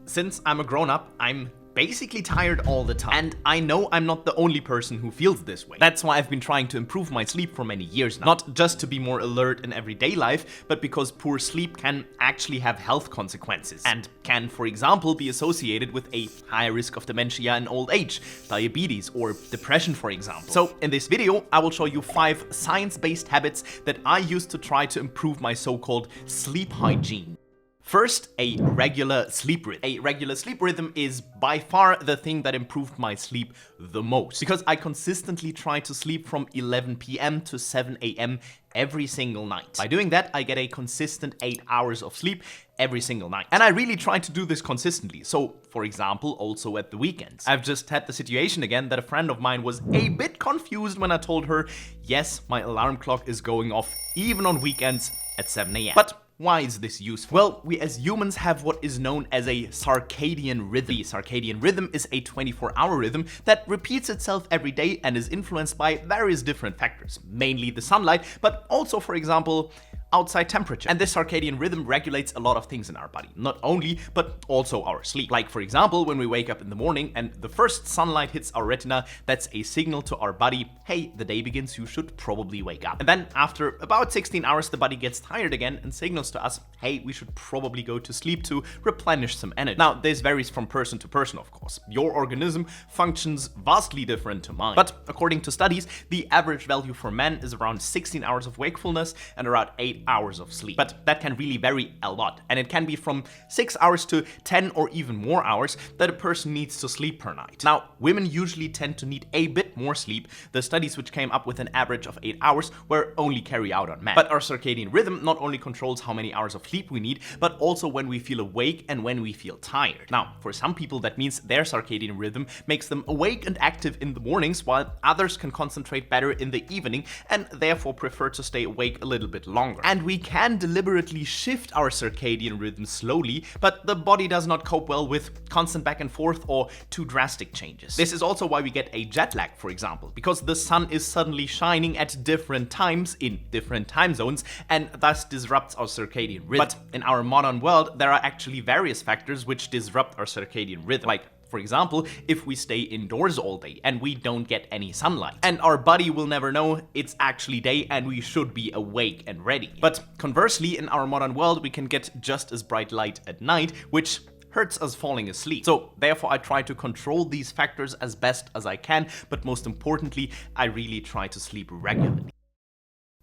Since I'm a grown-up, I'm basically tired all the time. And I know I'm not the only person who feels this way. That's why I've been trying to improve my sleep for many years now. Not just to be more alert in everyday life, but because poor sleep can actually have health consequences and can, for example, be associated with a higher risk of dementia in old age, diabetes, or depression, for example. So in this video, I will show you 5 science-based habits that I use to try to improve my so-called sleep hygiene. First, a regular sleep rhythm. A regular sleep rhythm is by far the thing that improved my sleep the most, because I consistently try to sleep from 11 p.m. to 7 a.m. every single night. By doing that, I get a consistent 8 hours of sleep every single night. And I really try to do this consistently. So, for example, also at the weekends. I've just had the situation again that a friend of mine was a bit confused when I told her, yes, my alarm clock is going off even on weekends at 7 a.m. But why is this useful? Well, we as humans have what is known as a circadian rhythm. The circadian rhythm is a 24-hour rhythm that repeats itself every day and is influenced by various different factors, mainly the sunlight, but also, for example, outside temperature. And this circadian rhythm regulates a lot of things in our body, not only, but also our sleep. Like, for example, when we wake up in the morning and the first sunlight hits our retina, that's a signal to our body, hey, the day begins, you should probably wake up. And then after about 16 hours, the body gets tired again and signals to us, hey, we should probably go to sleep to replenish some energy. Now, this varies from person to person, of course. Your organism functions vastly different to mine. But according to studies, the average value for men is around 16 hours of wakefulness and around 8 hours of sleep. But that can really vary a lot, and it can be from 6 hours to 10 or even more hours that a person needs to sleep per night. Now, women usually tend to need a bit more sleep. The studies which came up with an average of 8 hours were only carried out on men. But our circadian rhythm not only controls how many hours of sleep we need, but also when we feel awake and when we feel tired. Now, for some people, that means their circadian rhythm makes them awake and active in the mornings, while others can concentrate better in the evening and therefore prefer to stay awake a little bit longer. And we can deliberately shift our circadian rhythm slowly, but the body does not cope well with constant back and forth or too drastic changes. This is also why we get a jet lag, for example, because the sun is suddenly shining at different times in different time zones and thus disrupts our circadian rhythm. But in our modern world, there are actually various factors which disrupt our circadian rhythm, like, for example, if we stay indoors all day and we don't get any sunlight. And our body will never know it's actually day and we should be awake and ready. But conversely, in our modern world, we can get just as bright light at night, which hurts us falling asleep. So therefore, I try to control these factors as best as I can, but most importantly, I really try to sleep regularly.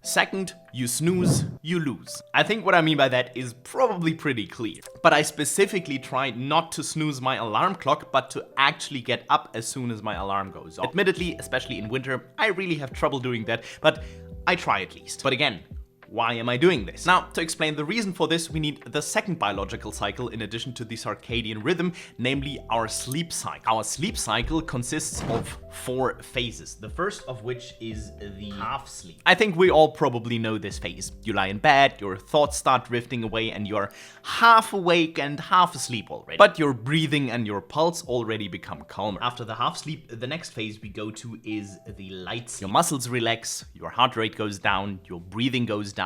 Second, you snooze, you lose. I think what I mean by that is probably pretty clear. But I specifically try not to snooze my alarm clock, but to actually get up as soon as my alarm goes off. Admittedly, especially in winter, I really have trouble doing that, but I try at least. But again, why am I doing this? Now, to explain the reason for this, we need the second biological cycle in addition to the circadian rhythm, namely our sleep cycle. Our sleep cycle consists of 4 phases, the first of which is the half sleep. I think we all probably know this phase. You lie in bed, your thoughts start drifting away, and you're half awake and half asleep already. But your breathing and your pulse already become calmer. After the half sleep, the next phase we go to is the light sleep. Your muscles relax, your heart rate goes down, your breathing goes down,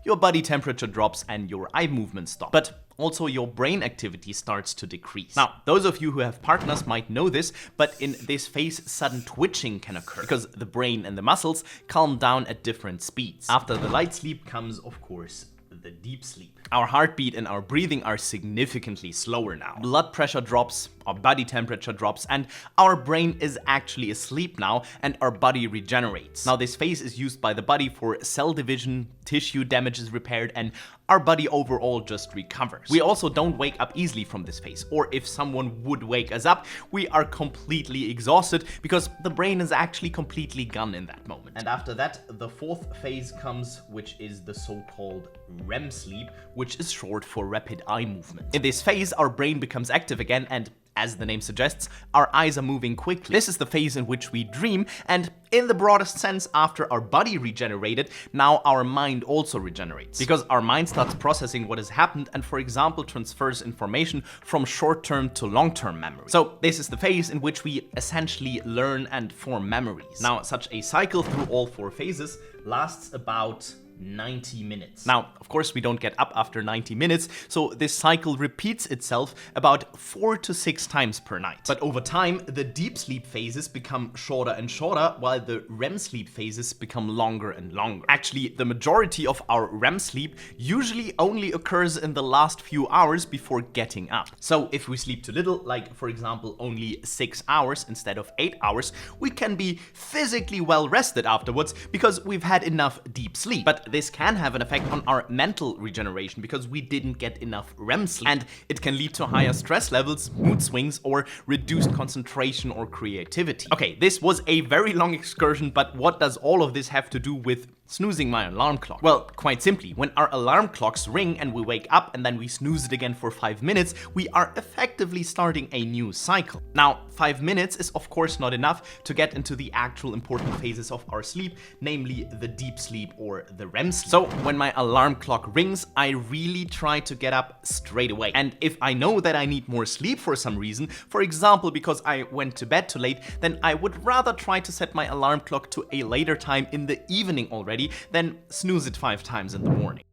your body temperature drops, and your eye movement stops. But also your brain activity starts to decrease. Now, those of you who have partners might know this, but in this phase, sudden twitching can occur because the brain and the muscles calm down at different speeds. After the light sleep comes, of course, the deep sleep. Our heartbeat and our breathing are significantly slower now. Blood pressure drops, our body temperature drops, and our brain is actually asleep now, and our body regenerates. Now, this phase is used by the body for cell division, tissue damage is repaired, and our body overall just recovers. We also don't wake up easily from this phase, or if someone would wake us up, we are completely exhausted because the brain is actually completely gone in that moment. And after that, the fourth phase comes, which is the so-called REM sleep, which is short for rapid eye movement. In this phase, our brain becomes active again, and as the name suggests, our eyes are moving quickly. This is the phase in which we dream, and in the broadest sense, after our body regenerated, now our mind also regenerates. Because our mind starts processing what has happened and, for example, transfers information from short-term to long-term memory. So this is the phase in which we essentially learn and form memories. Now, such a cycle through all 4 phases lasts about 90 minutes. Now, of course, we don't get up after 90 minutes, so this cycle repeats itself about 4 to 6 times per night. But over time, the deep sleep phases become shorter and shorter, while the REM sleep phases become longer and longer. Actually, the majority of our REM sleep usually only occurs in the last few hours before getting up. So if we sleep too little, like for example only 6 hours instead of 8 hours, we can be physically well rested afterwards because we've had enough deep sleep. But this can have an effect on our mental regeneration because we didn't get enough REM sleep, and it can lead to higher stress levels, mood swings, or reduced concentration or creativity. Okay, this was a very long excursion, but what does all of this have to do with snoozing my alarm clock? Well, quite simply, when our alarm clocks ring and we wake up and then we snooze it again for 5 minutes, we are effectively starting a new cycle. Now, 5 minutes is of course not enough to get into the actual important phases of our sleep, namely the deep sleep or the REM sleep. So when my alarm clock rings, I really try to get up straight away. And if I know that I need more sleep for some reason, for example because I went to bed too late, then I would rather try to set my alarm clock to a later time in the evening already than snooze it 5 times in the morning.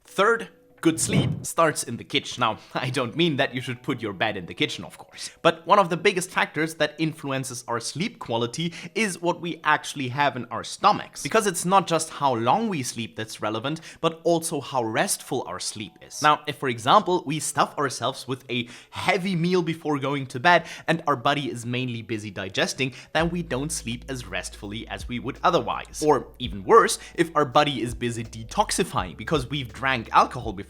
Third, good sleep starts in the kitchen. Now, I don't mean that you should put your bed in the kitchen, of course. But one of the biggest factors that influences our sleep quality is what we actually have in our stomachs. Because it's not just how long we sleep that's relevant, but also how restful our sleep is. Now, if for example, we stuff ourselves with a heavy meal before going to bed and our body is mainly busy digesting, then we don't sleep as restfully as we would otherwise. Or even worse, if our body is busy detoxifying because we've drank alcohol beforehand,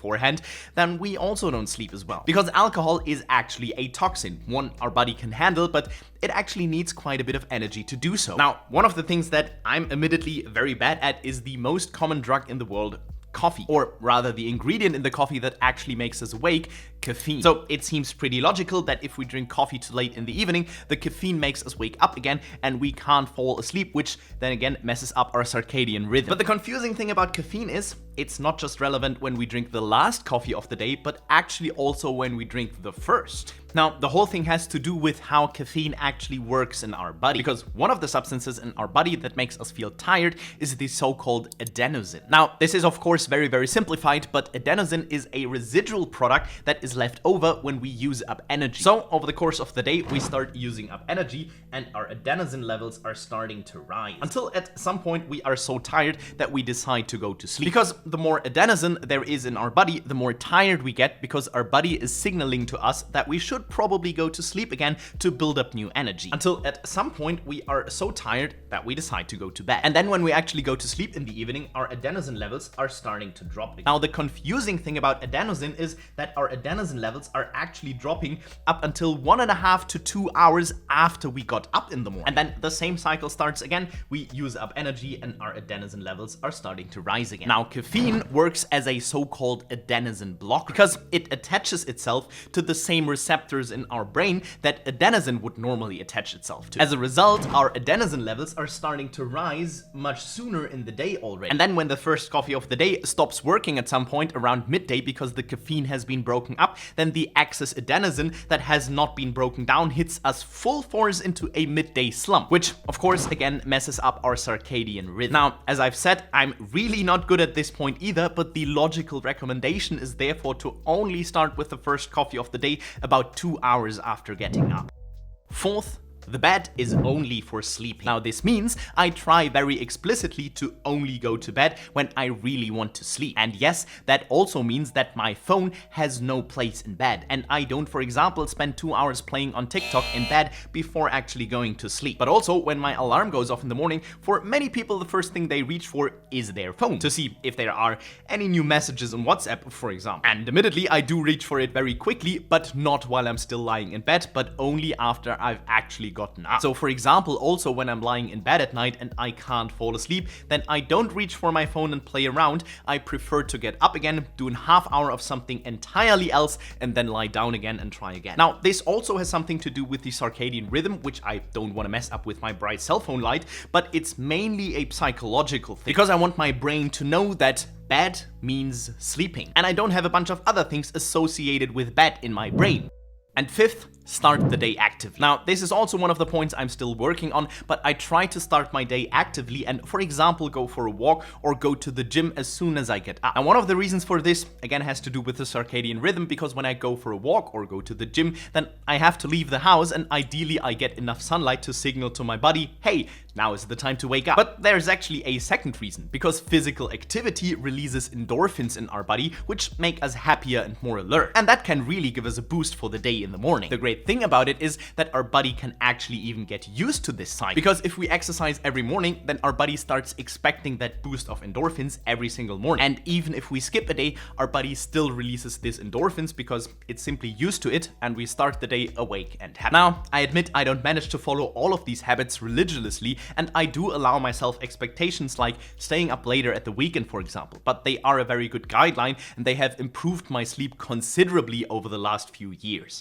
then we also don't sleep as well. Because alcohol is actually a toxin, one our body can handle, but it actually needs quite a bit of energy to do so. Now, one of the things that I'm admittedly very bad at is the most common drug in the world, coffee, or rather the ingredient in the coffee that actually makes us awake, caffeine. So it seems pretty logical that if we drink coffee too late in the evening, the caffeine makes us wake up again and we can't fall asleep, which then again messes up our circadian rhythm. But the confusing thing about caffeine is it's not just relevant when we drink the last coffee of the day, but actually also when we drink the first. Now, the whole thing has to do with how caffeine actually works in our body, because one of the substances in our body that makes us feel tired is the so-called adenosine. Now, this is of course very, very simplified, but adenosine is a residual product that is left over when we use up energy. So over the course of the day, we start using up energy and our adenosine levels are starting to rise. Until at some point we are so tired that we decide to go to sleep. Because the more adenosine there is in our body, the more tired we get, because our body is signaling to us that we should probably go to sleep again to build up new energy. Until at some point we are so tired that we decide to go to bed. And then when we actually go to sleep in the evening, our adenosine levels are starting to drop again. Now, the confusing thing about adenosine is that our adenosine levels are actually dropping up until 1.5 to 2 hours after we got up in the morning. And then the same cycle starts again. We use up energy and our adenosine levels are starting to rise again. Now, caffeine works as a so-called adenosine blocker because it attaches itself to the same receptors in our brain that adenosine would normally attach itself to. As a result, our adenosine levels are starting to rise much sooner in the day already. And then when the first coffee of the day stops working at some point around midday because the caffeine has been broken up, then the excess adenosine that has not been broken down hits us full force into a midday slump, which of course again messes up our circadian rhythm. Now, as I've said, I'm really not good at this point either, but the logical recommendation is therefore to only start with the first coffee of the day about 2 hours after getting up. Fourth, the bed is only for sleeping. Now, this means I try very explicitly to only go to bed when I really want to sleep. And yes, that also means that my phone has no place in bed. And I don't, for example, spend 2 hours playing on TikTok in bed before actually going to sleep. But also, when my alarm goes off in the morning, for many people, the first thing they reach for is their phone to see if there are any new messages on WhatsApp, for example. And admittedly, I do reach for it very quickly, but not while I'm still lying in bed, but only after I've actually gotten up. So for example, also when I'm lying in bed at night and I can't fall asleep, then I don't reach for my phone and play around. I prefer to get up again, do a half hour of something entirely else, and then lie down again and try again. Now, this also has something to do with the circadian rhythm, which I don't want to mess up with my bright cell phone light, but it's mainly a psychological thing, because I want my brain to know that bed means sleeping. And I don't have a bunch of other things associated with bed in my brain. And fifth, start the day actively. Now, this is also one of the points I'm still working on, but I try to start my day actively and, for example, go for a walk or go to the gym as soon as I get up. And one of the reasons for this, again, has to do with the circadian rhythm, because when I go for a walk or go to the gym, then I have to leave the house, and ideally I get enough sunlight to signal to my body, hey, now is the time to wake up. But there's actually a second reason, because physical activity releases endorphins in our body, which make us happier and more alert. And that can really give us a boost for the day in the morning. The great thing about it is that our body can actually even get used to this cycle. Because if we exercise every morning, then our body starts expecting that boost of endorphins every single morning. And even if we skip a day, our body still releases these endorphins because it's simply used to it, and we start the day awake and happy. Now, I admit I don't manage to follow all of these habits religiously, and I do allow myself expectations like staying up later at the weekend, for example. But they are a very good guideline, and they have improved my sleep considerably over the last few years.